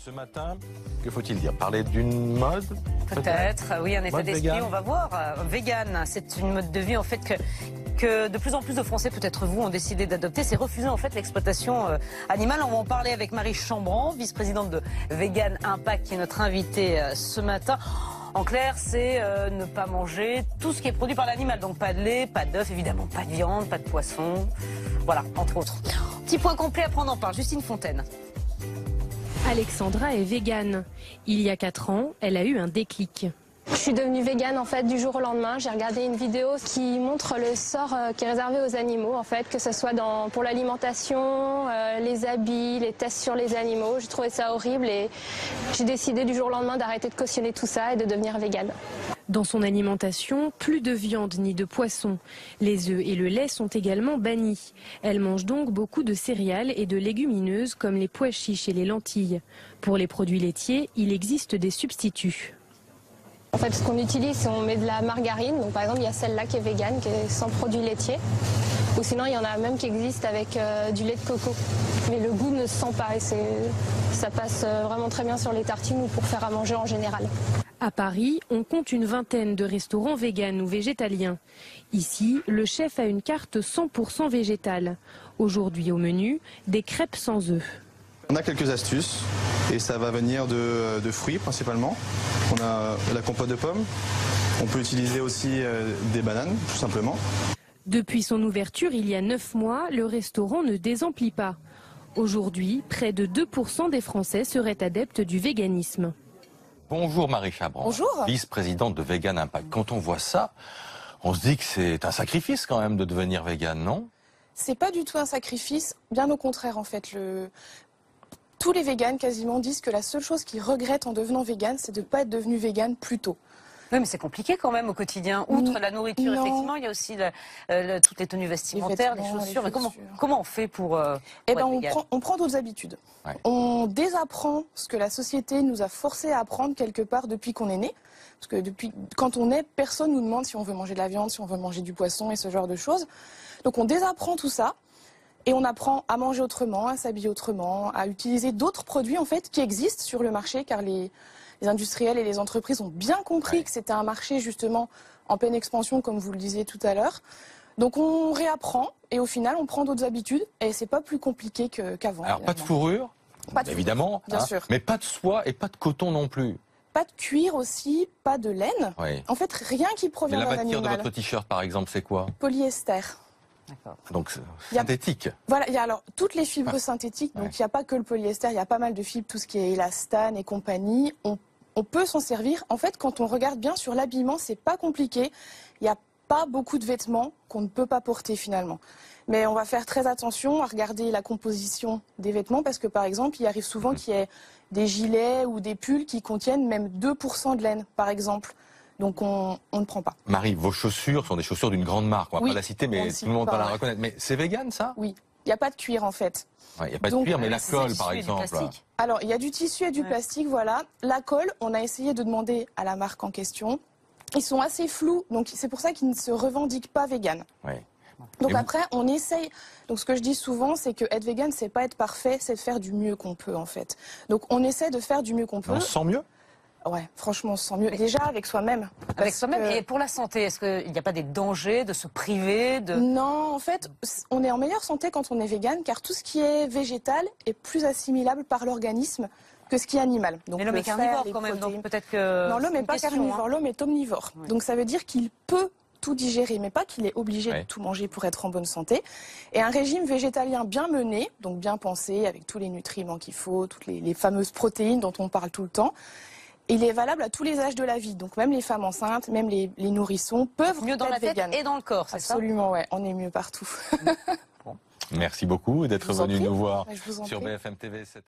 Ce matin, que faut-il dire? Parler d'une mode? Peut-être, oui, un état Mode d'esprit, vegan. on va voir. Vegan, c'est une mode de vie en fait que de plus en plus de Français, peut-être vous, ont décidé d'adopter. C'est refuser en fait l'exploitation animale. On va en parler avec Marie Chambrand, vice-présidente de Vegan Impact, qui est notre invitée ce matin. En clair, c'est ne pas manger tout ce qui est produit par l'animal. Donc pas de lait, pas d'œufs, évidemment pas de viande, pas de poisson. Voilà, entre autres. Petit point complet, après on en parle. Justine Fontaine. Alexandra est végane. Il y a 4 ans, elle a eu un déclic. Je suis devenue végane en fait du jour au lendemain. J'ai regardé une vidéo qui montre le sort qui est réservé aux animaux en fait, que ce soit pour l'alimentation, les habits, les tests sur les animaux. J'ai trouvé ça horrible et j'ai décidé du jour au lendemain d'arrêter de cautionner tout ça et de devenir végane. Dans son alimentation, plus de viande ni de poisson. Les œufs et le lait sont également bannis. Elle mange donc beaucoup de céréales et de légumineuses comme les pois chiches et les lentilles. Pour les produits laitiers, il existe des substituts. En fait, ce qu'on utilise, c'est on met de la margarine. Donc, par exemple, il y a celle-là qui est végane, qui est sans produits laitiers. Ou sinon, il y en a même qui existent avec du lait de coco. Mais le goût ne se sent pas et ça passe vraiment très bien sur les tartines ou pour faire à manger en général. À Paris, on compte une vingtaine de restaurants véganes ou végétaliens. Ici, le chef a une carte 100% végétale. Aujourd'hui au menu, des crêpes sans œufs. On a quelques astuces et ça va venir de fruits principalement. On a la compote de pommes, on peut utiliser aussi des bananes tout simplement. Depuis son ouverture il y a 9 mois, le restaurant ne désemplit pas. Aujourd'hui, près de 2% des Français seraient adeptes du véganisme. Bonjour Marie Chambrand, Bonjour. vice-présidente de Vegan Impact. Quand on voit ça, on se dit que c'est un sacrifice quand même de devenir vegan, non? C'est pas du tout un sacrifice, bien au contraire en fait. Tous les véganes quasiment disent que la seule chose qu'ils regrettent en devenant végane, c'est de ne pas être devenu végane plus tôt. Oui, mais c'est compliqué quand même au quotidien. Outre la nourriture, Non. effectivement, il y a aussi toutes les tenues vestimentaires, les vêtements, chaussures. les Mais chaussures. comment on fait pour Eh ben, être végane? on prend d'autres habitudes. Ouais. On désapprend ce que la société nous a forcé à apprendre quelque part depuis qu'on est né. Parce que quand on est, personne nous demande si on veut manger de la viande, si on veut manger du poisson et ce genre de choses. Donc on désapprend tout ça. Et on apprend à manger autrement, à s'habiller autrement, à utiliser d'autres produits en fait qui existent sur le marché, car les industriels et les entreprises ont bien compris que c'était un marché justement en pleine expansion, comme vous le disiez tout à l'heure. Donc on réapprend et au final on prend d'autres habitudes et c'est pas plus compliqué qu'avant. Alors pas de fourrure, Pas de évidemment, fourrure, bien sûr. mais pas de soie et pas de coton non plus. Pas de cuir aussi, pas de laine. Oui. En fait, rien qui Mais provient la d'un matière de animal. votre t-shirt par exemple, c'est quoi? Polyester. D'accord. Donc Il y a- synthétique. Voilà, il y a alors toutes les fibres synthétiques, donc Ouais. il n'y a pas que le polyester, il y a pas mal de fibres, tout ce qui est élastane et compagnie. On peut s'en servir. En fait, quand on regarde bien sur l'habillement, c'est pas compliqué. Il n'y a pas beaucoup de vêtements qu'on ne peut pas porter finalement. Mais on va faire très attention à regarder la composition des vêtements parce que par exemple, il arrive souvent qu'il y ait des gilets ou des pulls qui contiennent même 2% de laine, par exemple. Donc on ne prend pas. Marie, vos chaussures sont des chaussures d'une grande marque. On va Oui, pas la citer, on mais ne tout cite le monde va pas, la ouais. reconnaître. Mais c'est vegan ça? Oui, il n'y a pas de cuir en fait. Il n'y a pas de Donc, cuir, mais la c'est colle du par tissu et du exemple. plastique. Alors, il y a du tissu et du Ouais. plastique, voilà. La colle, on a essayé de demander à la marque en question. Ils sont assez flous, donc c'est pour ça qu'ils ne se revendiquent pas vegan. Oui. Donc Et vous- après, on essaye. Donc ce que je dis souvent, c'est que être vegan, c'est pas être parfait, c'est de faire du mieux qu'on peut en fait. Donc on essaie de faire du mieux qu'on peut. On se sent mieux? Ouais, franchement, on se sent mieux. Déjà avec soi-même. Avec Parce soi-même. que- Et pour la santé, est-ce qu'il n'y a pas des dangers de se priver de... Non, en fait, on est en meilleure santé quand on est vegan, car tout ce qui est végétal est plus assimilable par l'organisme que ce qui est animal. Donc Mais l'homme le est fer, carnivore les quand même, protéines. donc peut-être que... Non, l'homme c'est n'est une pas question, carnivore, hein. l'homme est omnivore. Ouais. Donc ça veut dire qu'il peut tout digérer, mais pas qu'il est obligé Ouais. de tout manger pour être en bonne santé. Et un régime végétalien bien mené, donc bien pensé, avec tous les nutriments qu'il faut, toutes les fameuses protéines dont on parle tout le temps, il est valable à tous les âges de la vie. Donc même les femmes enceintes, même les nourrissons peuvent Mieux dans être la tête véganes. et dans le corps, c'est ça? Absolument, ouais, on est mieux partout. Merci beaucoup d'être Je vous en venu prie. nous voir Je vous en sur prie. BFM TV.